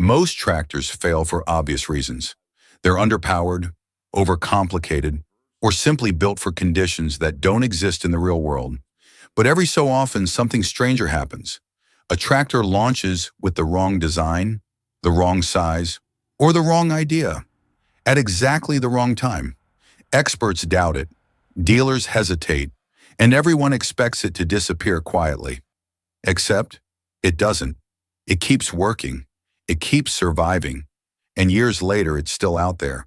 Most tractors fail for obvious reasons. They're underpowered, overcomplicated, or simply built for conditions that don't exist in the real world. But every so often, something stranger happens. A tractor launches with the wrong design, the wrong size, or the wrong idea, at exactly the wrong time. Experts doubt it, dealers hesitate, and everyone expects it to disappear quietly. Except, it doesn't. It keeps working, it keeps surviving, and years later it's still out there,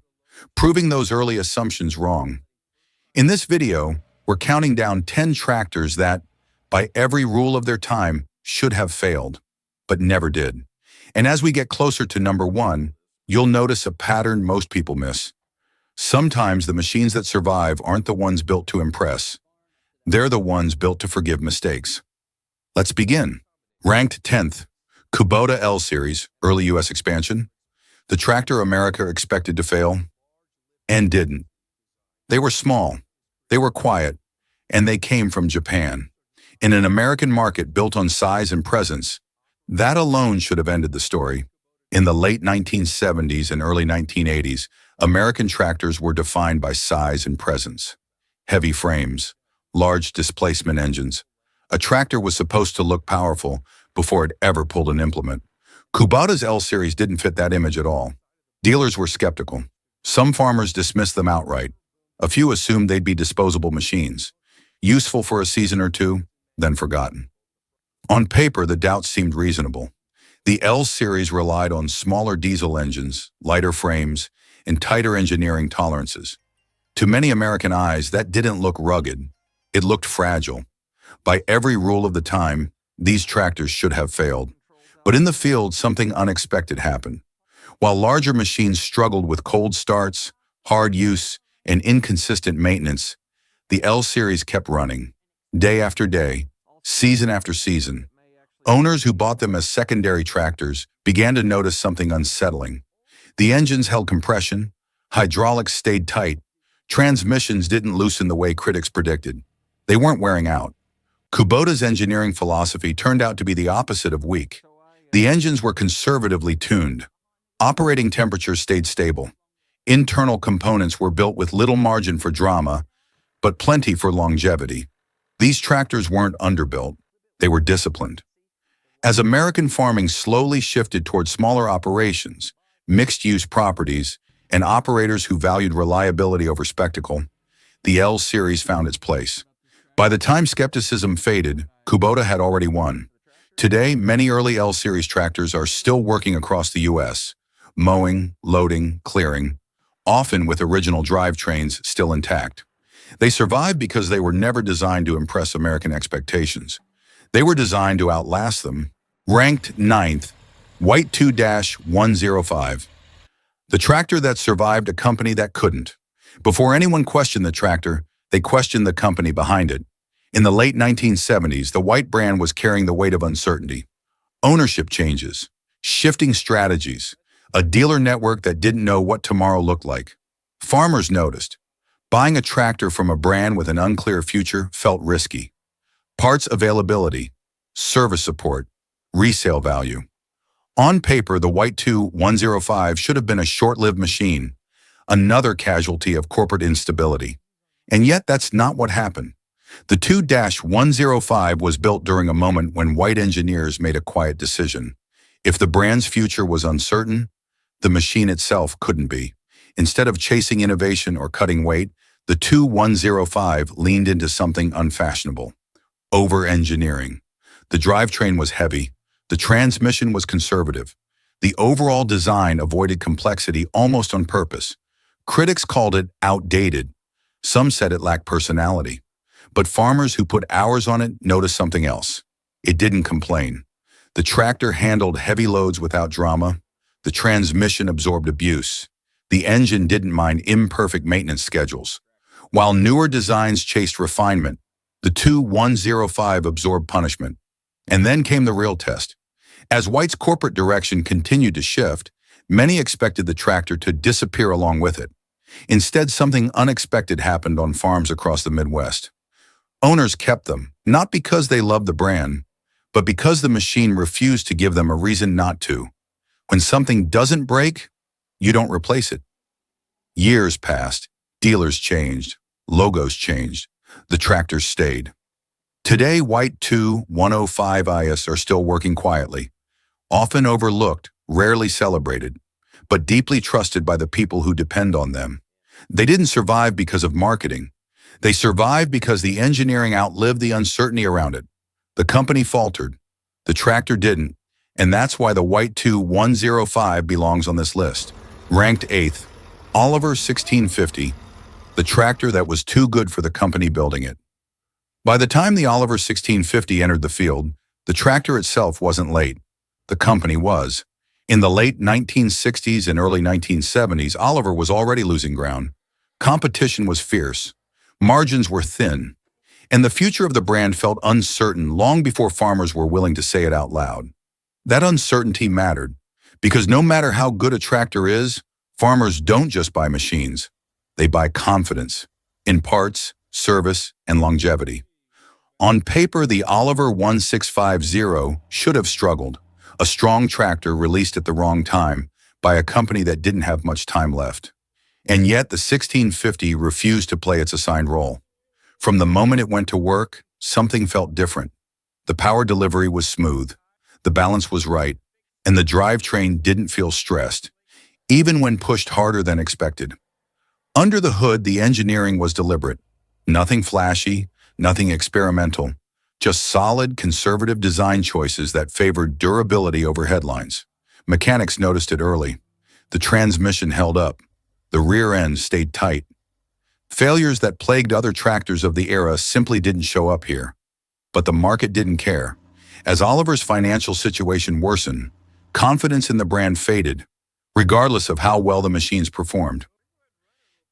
proving those early assumptions wrong. In this video, we're counting down 10 tractors that, by every rule of their time, should have failed, but never did. And as we get closer to number 1, you'll notice a pattern most people miss. Sometimes the machines that survive aren't the ones built to impress. They're the ones built to forgive mistakes. Let's begin. Ranked 10th, Kubota L Series, early U.S. expansion. The tractor America expected to fail, and didn't. They were small, they were quiet, and they came from Japan. In an American market built on size and presence, that alone should have ended the story. In the late 1970s and early 1980s, American tractors were defined by size and presence. Heavy frames, large displacement engines. A tractor was supposed to look powerful before it ever pulled an implement. Kubota's L Series didn't fit that image at all. Dealers were skeptical. Some farmers dismissed them outright. A few assumed they'd be disposable machines, useful for a season or two, then forgotten. On paper, the doubts seemed reasonable. The L Series relied on smaller diesel engines, lighter frames, and tighter engineering tolerances. To many American eyes, that didn't look rugged. It looked fragile. By every rule of the time, these tractors should have failed. But in the field, something unexpected happened. While larger machines struggled with cold starts, hard use, and inconsistent maintenance, the L Series kept running, day after day, season after season. Owners who bought them as secondary tractors began to notice something unsettling. The engines held compression, hydraulics stayed tight, transmissions didn't loosen the way critics predicted. They weren't wearing out. Kubota's engineering philosophy turned out to be the opposite of weak. The engines were conservatively tuned. Operating temperatures stayed stable. Internal components were built with little margin for drama, but plenty for longevity. These tractors weren't underbuilt. They were disciplined. As American farming slowly shifted toward smaller operations, mixed-use properties, and operators who valued reliability over spectacle, the L Series found its place. By the time skepticism faded, Kubota had already won. Today, many early L Series tractors are still working across the U.S., mowing, loading, clearing, often with original drivetrains still intact. They survived because they were never designed to impress American expectations. They were designed to outlast them. Ranked 9th, White 2-105. The tractor that survived a company that couldn't. Before anyone questioned the tractor, they questioned the company behind it. In the late 1970s, the White brand was carrying the weight of uncertainty. Ownership changes, shifting strategies, a dealer network that didn't know what tomorrow looked like. Farmers noticed. Buying a tractor from a brand with an unclear future felt risky. Parts availability, service support, resale value. On paper, the White 2-105 should have been a short-lived machine, another casualty of corporate instability. And yet that's not what happened. The 2-105 was built during a moment when White engineers made a quiet decision. If the brand's future was uncertain, the machine itself couldn't be. Instead of chasing innovation or cutting weight, the 2-105 leaned into something unfashionable. Over-engineering. The drivetrain was heavy. The transmission was conservative. The overall design avoided complexity almost on purpose. Critics called it outdated. Some said it lacked personality. But farmers who put hours on it noticed something else. It didn't complain. The tractor handled heavy loads without drama. The transmission absorbed abuse. The engine didn't mind imperfect maintenance schedules. While newer designs chased refinement, the 2-105 absorbed punishment. And then came the real test. As White's corporate direction continued to shift, many expected the tractor to disappear along with it. Instead, something unexpected happened on farms across the Midwest. Owners kept them, not because they loved the brand, but because the machine refused to give them a reason not to. When something doesn't break, you don't replace it. Years passed, dealers changed, logos changed, the tractors stayed. Today, White 2105 IS are still working quietly, often overlooked, rarely celebrated, but deeply trusted by the people who depend on them. They didn't survive because of marketing. They survived because the engineering outlived the uncertainty around it. The company faltered, the tractor didn't, and that's why the White 2105 belongs on this list. Ranked 8th, Oliver 1650, the tractor that was too good for the company building it. By the time the Oliver 1650 entered the field, the tractor itself wasn't late. The company was. In the late 1960s and early 1970s, Oliver was already losing ground. Competition was fierce. Margins were thin. And the future of the brand felt uncertain long before farmers were willing to say it out loud. That uncertainty mattered, because no matter how good a tractor is, farmers don't just buy machines. They buy confidence in parts, service, and longevity. On paper, the Oliver 1650 should have struggled. A strong tractor released at the wrong time by a company that didn't have much time left. And yet the 1650 refused to play its assigned role. From the moment it went to work, something felt different. The power delivery was smooth, the balance was right, and the drivetrain didn't feel stressed, even when pushed harder than expected. Under the hood, the engineering was deliberate. Nothing flashy, nothing experimental, just solid, conservative design choices that favored durability over headlines. Mechanics noticed it early. The transmission held up. The rear end stayed tight. Failures that plagued other tractors of the era simply didn't show up here. But the market didn't care. As Oliver's financial situation worsened, confidence in the brand faded, regardless of how well the machines performed.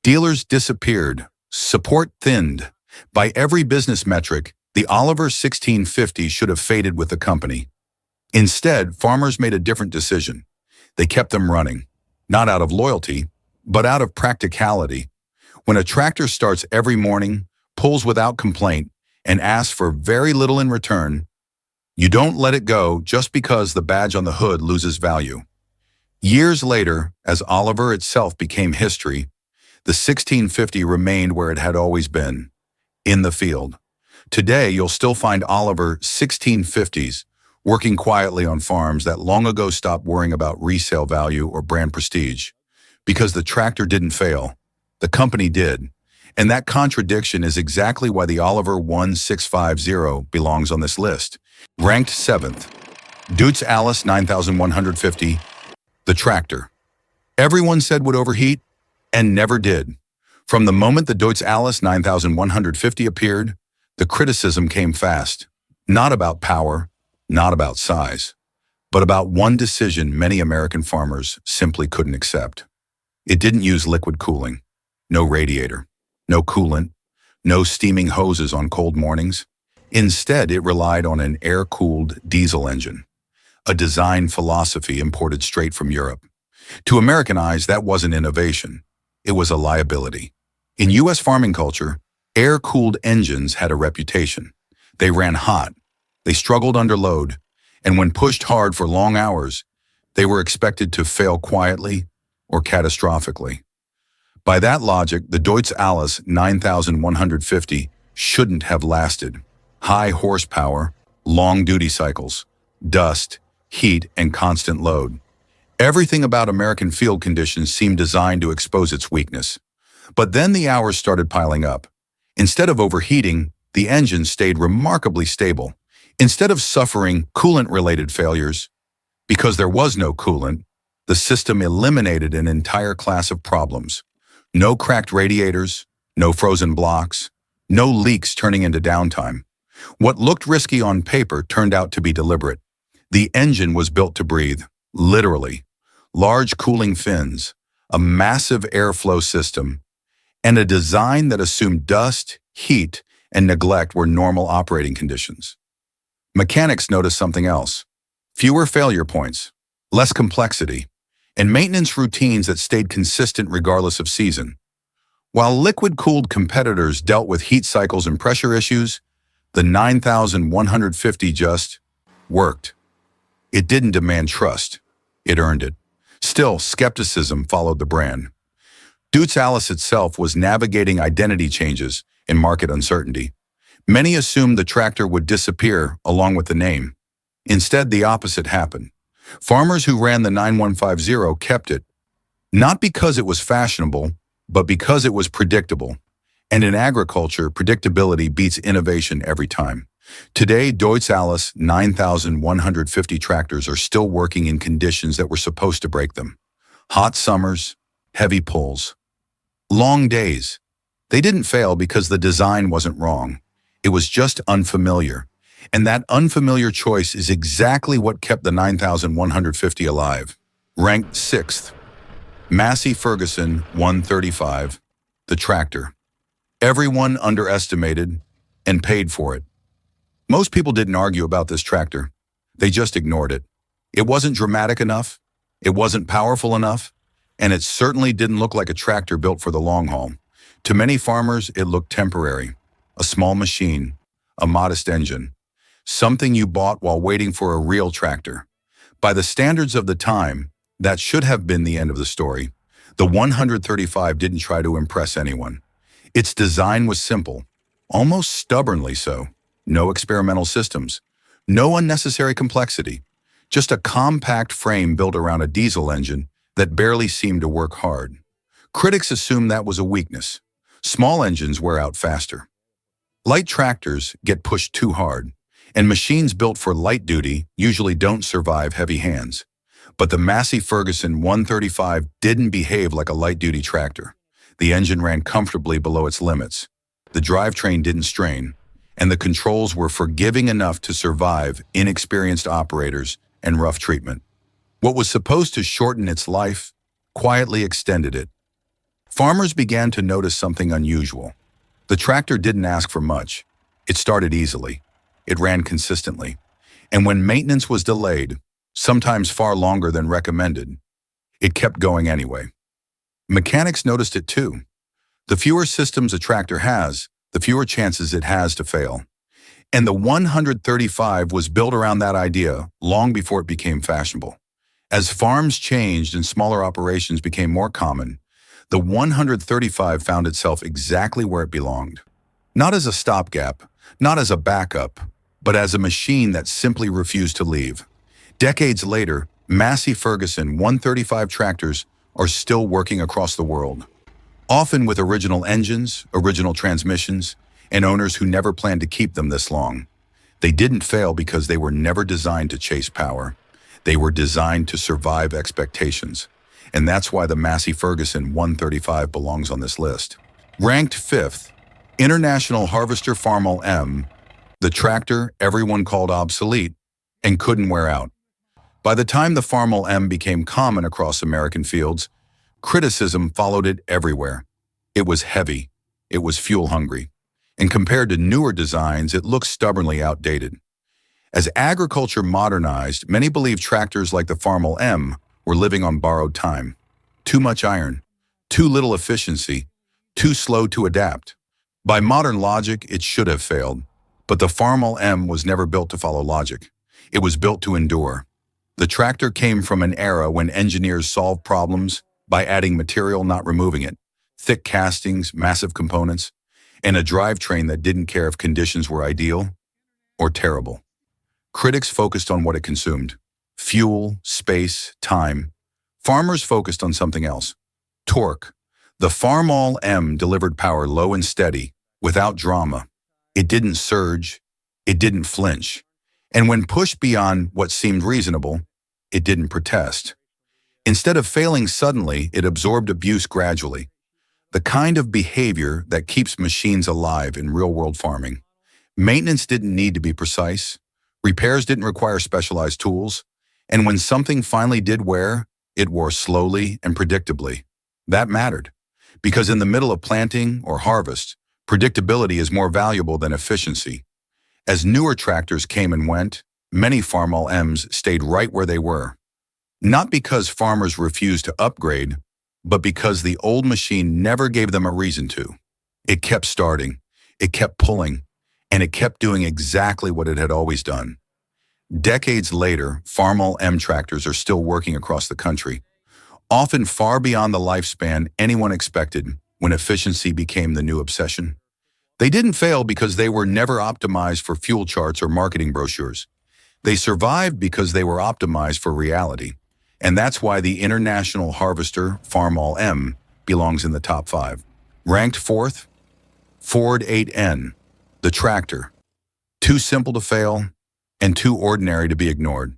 Dealers disappeared. Support thinned. By every business metric, the Oliver 1650 should have faded with the company. Instead, farmers made a different decision. They kept them running, not out of loyalty, but out of practicality. When a tractor starts every morning, pulls without complaint, and asks for very little in return, you don't let it go just because the badge on the hood loses value. Years later, as Oliver itself became history, the 1650 remained where it had always been, in the field. Today, you'll still find Oliver 1650s working quietly on farms that long ago stopped worrying about resale value or brand prestige. Because the tractor didn't fail, the company did. And that contradiction is exactly why the Oliver 1650 belongs on this list. Ranked 7th, Deutz-Allis 9150, the tractor. Everyone said would overheat, and never did. From the moment the Deutz-Allis 9150 appeared, the criticism came fast. Not about power, not about size, but about one decision many American farmers simply couldn't accept. It didn't use liquid cooling. No radiator, no coolant, no steaming hoses on cold mornings. Instead, it relied on an air-cooled diesel engine, a design philosophy imported straight from Europe. To Americanize, that wasn't innovation. It was a liability. In U.S. farming culture, air-cooled engines had a reputation. They ran hot, they struggled under load, and when pushed hard for long hours, they were expected to fail quietly or catastrophically. By that logic, the Deutz-Allis 9150 shouldn't have lasted. High horsepower, long duty cycles, dust, heat, and constant load. Everything about American field conditions seemed designed to expose its weakness. But then the hours started piling up. Instead of overheating, the engine stayed remarkably stable. Instead of suffering coolant-related failures, because there was no coolant, the system eliminated an entire class of problems. No cracked radiators, no frozen blocks, no leaks turning into downtime. What looked risky on paper turned out to be deliberate. The engine was built to breathe, literally. Large cooling fins, a massive airflow system, and a design that assumed dust, heat, and neglect were normal operating conditions. Mechanics noticed something else. Fewer failure points, less complexity, and maintenance routines that stayed consistent regardless of season. While liquid-cooled competitors dealt with heat cycles and pressure issues, the 9150 just worked. It didn't demand trust. It earned it. Still, skepticism followed the brand. Deutz-Allis itself was navigating identity changes and market uncertainty. Many assumed the tractor would disappear along with the name. Instead, the opposite happened. Farmers who ran the 9150 kept it, not because it was fashionable, but because it was predictable. And in agriculture, predictability beats innovation every time. Today, Deutz-Allis 9150 tractors are still working in conditions that were supposed to break them. Hot summers, heavy pulls, long days. They didn't fail because the design wasn't wrong. It was just unfamiliar. And that unfamiliar choice is exactly what kept the 9150 alive. Ranked 6th, Massey Ferguson 135, the tractor. Everyone underestimated and paid for it. Most people didn't argue about this tractor. They just ignored it. It wasn't dramatic enough, it wasn't powerful enough, and it certainly didn't look like a tractor built for the long haul. To many farmers, it looked temporary. A small machine, a modest engine, something you bought while waiting for a real tractor. By the standards of the time, that should have been the end of the story. The 135 didn't try to impress anyone. Its design was simple, almost stubbornly so. No experimental systems, no unnecessary complexity, just a compact frame built around a diesel engine that barely seemed to work hard. Critics assumed that was a weakness. Small engines wear out faster. Light tractors get pushed too hard, and machines built for light duty usually don't survive heavy hands. But the Massey Ferguson 135 didn't behave like a light-duty tractor. The engine ran comfortably below its limits. The drivetrain didn't strain, and the controls were forgiving enough to survive inexperienced operators and rough treatment. What was supposed to shorten its life quietly extended it. Farmers began to notice something unusual. The tractor didn't ask for much. It started easily. It ran consistently. And when maintenance was delayed, sometimes far longer than recommended, it kept going anyway. Mechanics noticed it too. The fewer systems a tractor has, the fewer chances it has to fail. And the 135 was built around that idea long before it became fashionable. As farms changed and smaller operations became more common, the 135 found itself exactly where it belonged. Not as a stopgap, not as a backup, but as a machine that simply refused to leave. Decades later, Massey Ferguson 135 tractors are still working across the world, often with original engines, original transmissions, and owners who never planned to keep them this long. They didn't fail because they were never designed to chase power. They were designed to survive expectations. And that's why the Massey Ferguson 135 belongs on this list. Ranked 5th, International Harvester Farmall M, the tractor everyone called obsolete and couldn't wear out. By the time the Farmall M became common across American fields, criticism followed it everywhere. It was heavy, it was fuel-hungry, and compared to newer designs, it looked stubbornly outdated. As agriculture modernized, many believed tractors like the Farmall M were living on borrowed time. Too much iron, too little efficiency, too slow to adapt. By modern logic, it should have failed, but the Farmall M was never built to follow logic. It was built to endure. The tractor came from an era when engineers solved problems by adding material, not removing it. Thick castings, massive components, and a drivetrain that didn't care if conditions were ideal or terrible. Critics focused on what it consumed: fuel, space, time. Farmers focused on something else: torque. The Farmall M delivered power low and steady, without drama. It didn't surge, it didn't flinch. And when pushed beyond what seemed reasonable, it didn't protest. Instead of failing suddenly, it absorbed abuse gradually. The kind of behavior that keeps machines alive in real-world farming. Maintenance didn't need to be precise. Repairs didn't require specialized tools. And when something finally did wear, it wore slowly and predictably. That mattered, because in the middle of planting or harvest, predictability is more valuable than efficiency. As newer tractors came and went, many Farmall M's stayed right where they were. Not because farmers refused to upgrade, but because the old machine never gave them a reason to. It kept starting, it kept pulling, and it kept doing exactly what it had always done. Decades later, Farmall M tractors are still working across the country, often far beyond the lifespan anyone expected when efficiency became the new obsession. They didn't fail because they were never optimized for fuel charts or marketing brochures. They survived because they were optimized for reality. And that's why the International Harvester Farmall M belongs in the top 5. Ranked 4th, Ford 8N, the tractor. Too simple to fail and too ordinary to be ignored.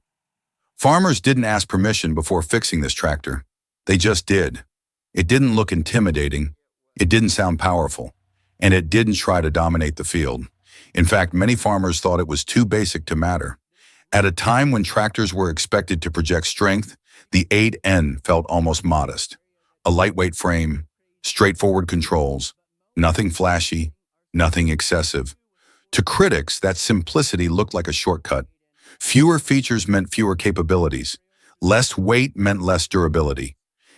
Farmers didn't ask permission before fixing this tractor. They just did. It didn't look intimidating, it didn't sound powerful, and it didn't try to dominate the field. In fact, many farmers thought it was too basic to matter. At a time when tractors were expected to project strength, the 8N felt almost modest. A lightweight frame, straightforward controls, nothing flashy, nothing excessive. To critics, that simplicity looked like a shortcut. Fewer features meant fewer capabilities. Less weight meant less durability.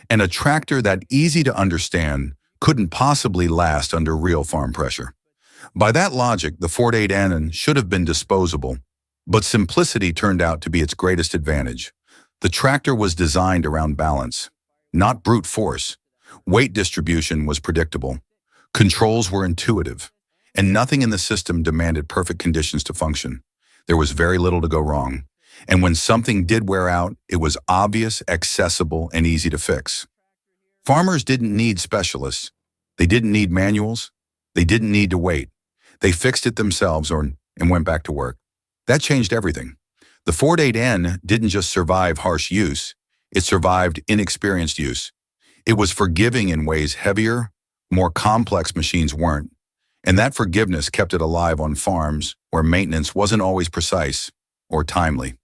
And a tractor that easy to understand couldn't possibly last under real farm pressure. By that logic, the Ford 8N should have been disposable, but simplicity turned out to be its greatest advantage. The tractor was designed around balance, not brute force. Weight distribution was predictable. Controls were intuitive, and nothing in the system demanded perfect conditions to function. There was very little to go wrong. And when something did wear out, it was obvious, accessible, and easy to fix. Farmers didn't need specialists. They didn't need manuals. They didn't need to wait. They fixed it themselves and went back to work. That changed everything. The Ford 8N didn't just survive harsh use, it survived inexperienced use. It was forgiving in ways heavier, more complex machines weren't. And that forgiveness kept it alive on farms where maintenance wasn't always precise or timely.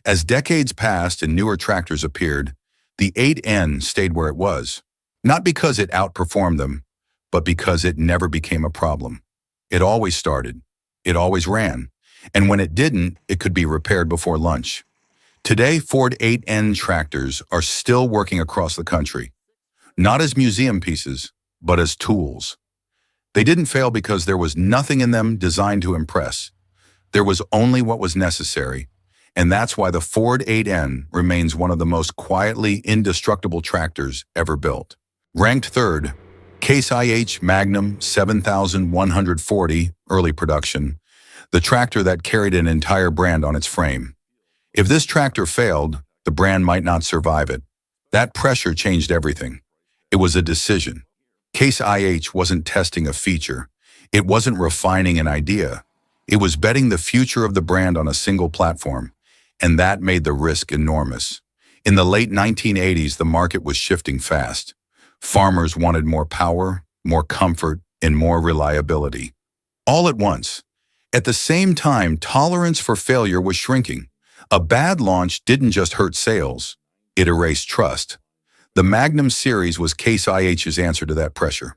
As decades passed and newer tractors appeared, the 8N stayed where it was, not because it outperformed them, but because it never became a problem. It always started, it always ran, and when it didn't, it could be repaired before lunch. Today, Ford 8N tractors are still working across the country, not as museum pieces, but as tools. They didn't fail because there was nothing in them designed to impress. There was only what was necessary, and that's why the Ford 8N remains one of the most quietly indestructible tractors ever built. Ranked 3rd, Case IH Magnum 7140 early production, the tractor that carried an entire brand on its frame. If this tractor failed, the brand might not survive it. That pressure changed everything. It was a decision. Case IH wasn't testing a feature. It wasn't refining an idea. It was betting the future of the brand on a single platform, and that made the risk enormous. In the late 1980s, the market was shifting fast. Farmers wanted more power, more comfort, and more reliability. All at once. At the same time, tolerance for failure was shrinking. A bad launch didn't just hurt sales, it erased trust. The Magnum series was Case IH's answer to that pressure.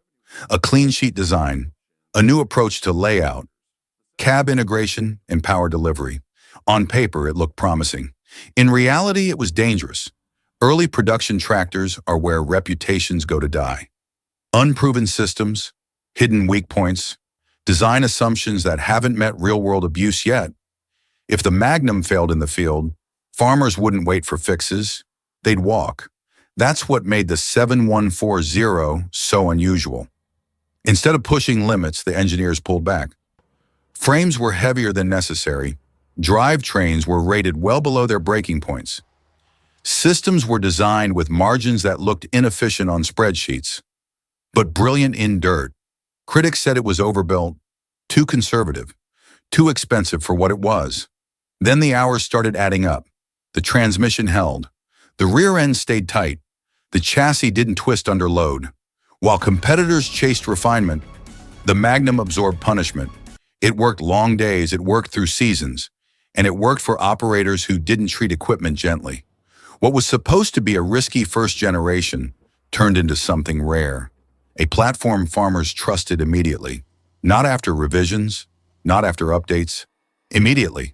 A clean sheet design, a new approach to layout, cab integration, and power delivery. On paper, it looked promising. In reality, it was dangerous. Early production tractors are where reputations go to die. Unproven systems, hidden weak points, design assumptions that haven't met real-world abuse yet. If the Magnum failed in the field, farmers wouldn't wait for fixes, they'd walk. That's what made the 7140 so unusual. Instead of pushing limits, the engineers pulled back. Frames were heavier than necessary. Drivetrains were rated well below their breaking points. Systems were designed with margins that looked inefficient on spreadsheets, but brilliant in dirt. Critics said it was overbuilt, too conservative, too expensive for what it was. Then the hours started adding up. The transmission held. The rear end stayed tight. The chassis didn't twist under load. While competitors chased refinement, the Magnum absorbed punishment. It worked long days, it worked through seasons, and it worked for operators who didn't treat equipment gently. What was supposed to be a risky first generation turned into something rare. A platform farmers trusted immediately. Not after revisions, not after updates. Immediately.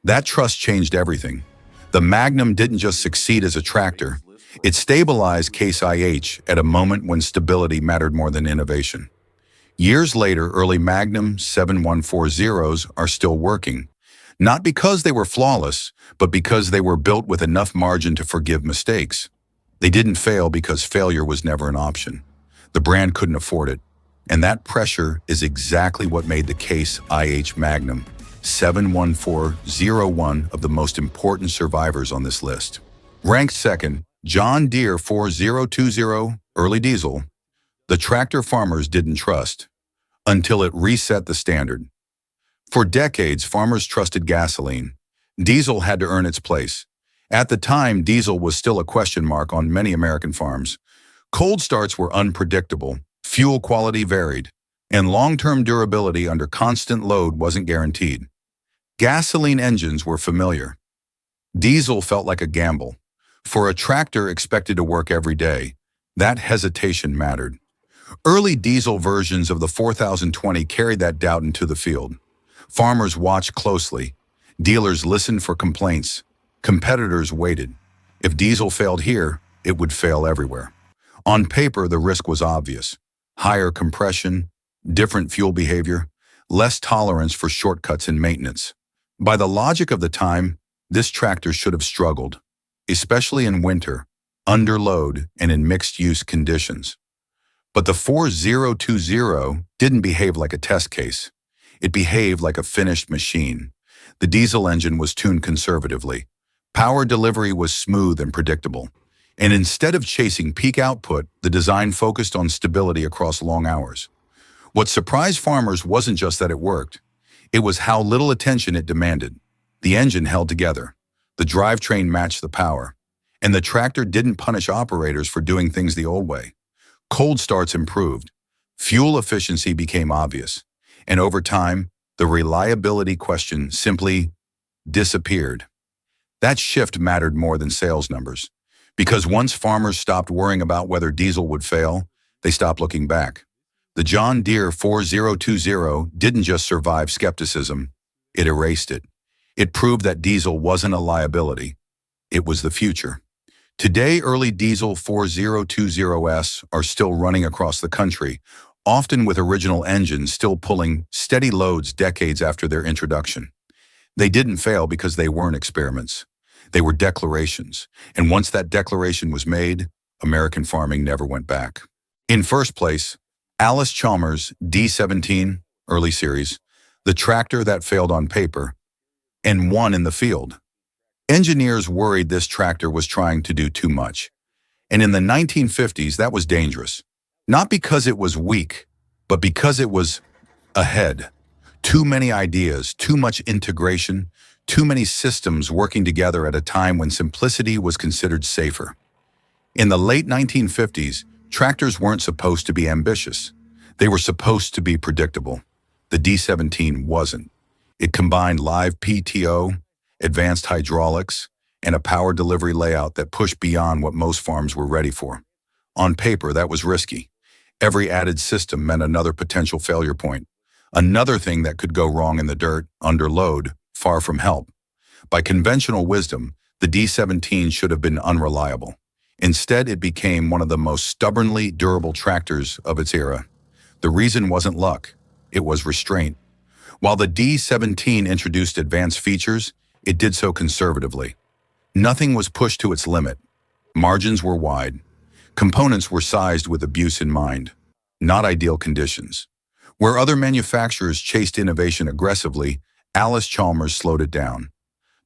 That trust changed everything. The Magnum didn't just succeed as a tractor. It stabilized Case IH at a moment when stability mattered more than innovation. Years later, early Magnum 7140s are still working. Not because they were flawless, but because they were built with enough margin to forgive mistakes. They didn't fail because failure was never an option. The brand couldn't afford it. And that pressure is exactly what made the case IH Magnum 71401 of the most important survivors on this list. Ranked second, John Deere 4020 early diesel. The tractor farmers didn't trust until it reset the standard. For decades, farmers trusted gasoline. Diesel had to earn its place. At the time, diesel was still a question mark on many American farms. Cold starts were unpredictable, fuel quality varied, and long-term durability under constant load wasn't guaranteed. Gasoline engines were familiar. Diesel felt like a gamble. For a tractor expected to work every day, that hesitation mattered. Early diesel versions of the 4020 carried that doubt into the field. Farmers watched closely. Dealers listened for complaints. Competitors waited. If diesel failed here, it would fail everywhere. On paper, the risk was obvious. Higher compression, different fuel behavior, less tolerance for shortcuts in maintenance. By the logic of the time, this tractor should have struggled, especially in winter, under load, and in mixed-use conditions. But the 4020 didn't behave like a test case. It behaved like a finished machine. The diesel engine was tuned conservatively. Power delivery was smooth and predictable. And instead of chasing peak output, the design focused on stability across long hours. What surprised farmers wasn't just that it worked. It was how little attention it demanded. The engine held together. The drivetrain matched the power. And the tractor didn't punish operators for doing things the old way. Cold starts improved. Fuel efficiency became obvious. And over time, the reliability question simply disappeared. That shift mattered more than sales numbers. Because once farmers stopped worrying about whether diesel would fail, they stopped looking back. The John Deere 4020 didn't just survive skepticism, it erased it. It proved that diesel wasn't a liability. It was the future. Today, early diesel 4020s are still running across the country, often with original engines still pulling steady loads decades after their introduction. They didn't fail because they weren't experiments. They were declarations, and once that declaration was made, American farming never went back. In first place, Allis-Chalmers D17, early series, the tractor that failed on paper and won in the field. Engineers worried this tractor was trying to do too much. And in the 1950s, that was dangerous. Not because it was weak, but because it was ahead. Too many ideas, too much integration, too many systems working together at a time when simplicity was considered safer. In the late 1950s, tractors weren't supposed to be ambitious. They were supposed to be predictable. The D17 wasn't. It combined live PTO, advanced hydraulics, and a power delivery layout that pushed beyond what most farms were ready for. On paper, that was risky. Every added system meant another potential failure point, another thing that could go wrong in the dirt, under load, far from help. By conventional wisdom, the D17 should have been unreliable. Instead, it became one of the most stubbornly durable tractors of its era. The reason wasn't luck, it was restraint. While the D17 introduced advanced features, it did so conservatively. Nothing was pushed to its limit. Margins were wide. Components were sized with abuse in mind, not ideal conditions. Where other manufacturers chased innovation aggressively, Allis-Chalmers slowed it down.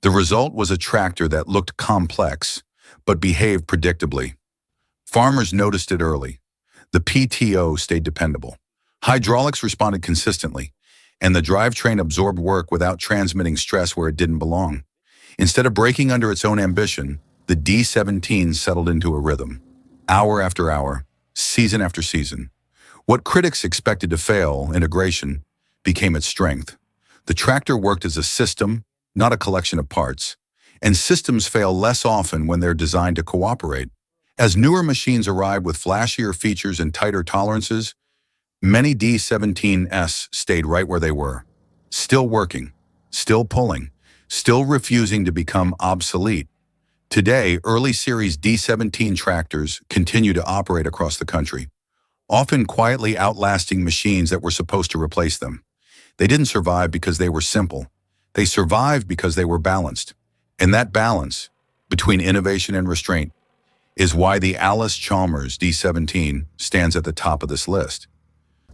The result was a tractor that looked complex, but behaved predictably. Farmers noticed it early. The PTO stayed dependable. Hydraulics responded consistently, and the drivetrain absorbed work without transmitting stress where it didn't belong. Instead of breaking under its own ambition, the D17 settled into a rhythm. Hour after hour, season after season. What critics expected to fail, integration, became its strength. The tractor worked as a system, not a collection of parts. And systems fail less often when they're designed to cooperate. As newer machines arrived with flashier features and tighter tolerances, many D17s stayed right where they were. Still working, still pulling, still refusing to become obsolete. Today, early series D17 tractors continue to operate across the country, often quietly outlasting machines that were supposed to replace them. They didn't survive because they were simple. They survived because they were balanced. And that balance between innovation and restraint is why the Allis-Chalmers D17 stands at the top of this list.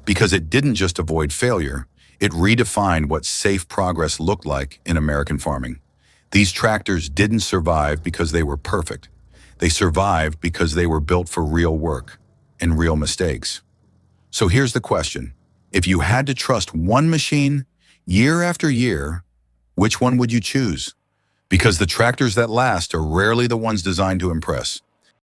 Because it didn't just avoid failure, it redefined what safe progress looked like in American farming. These tractors didn't survive because they were perfect. They survived because they were built for real work and real mistakes. So here's the question. If you had to trust one machine year after year, which one would you choose? Because the tractors that last are rarely the ones designed to impress.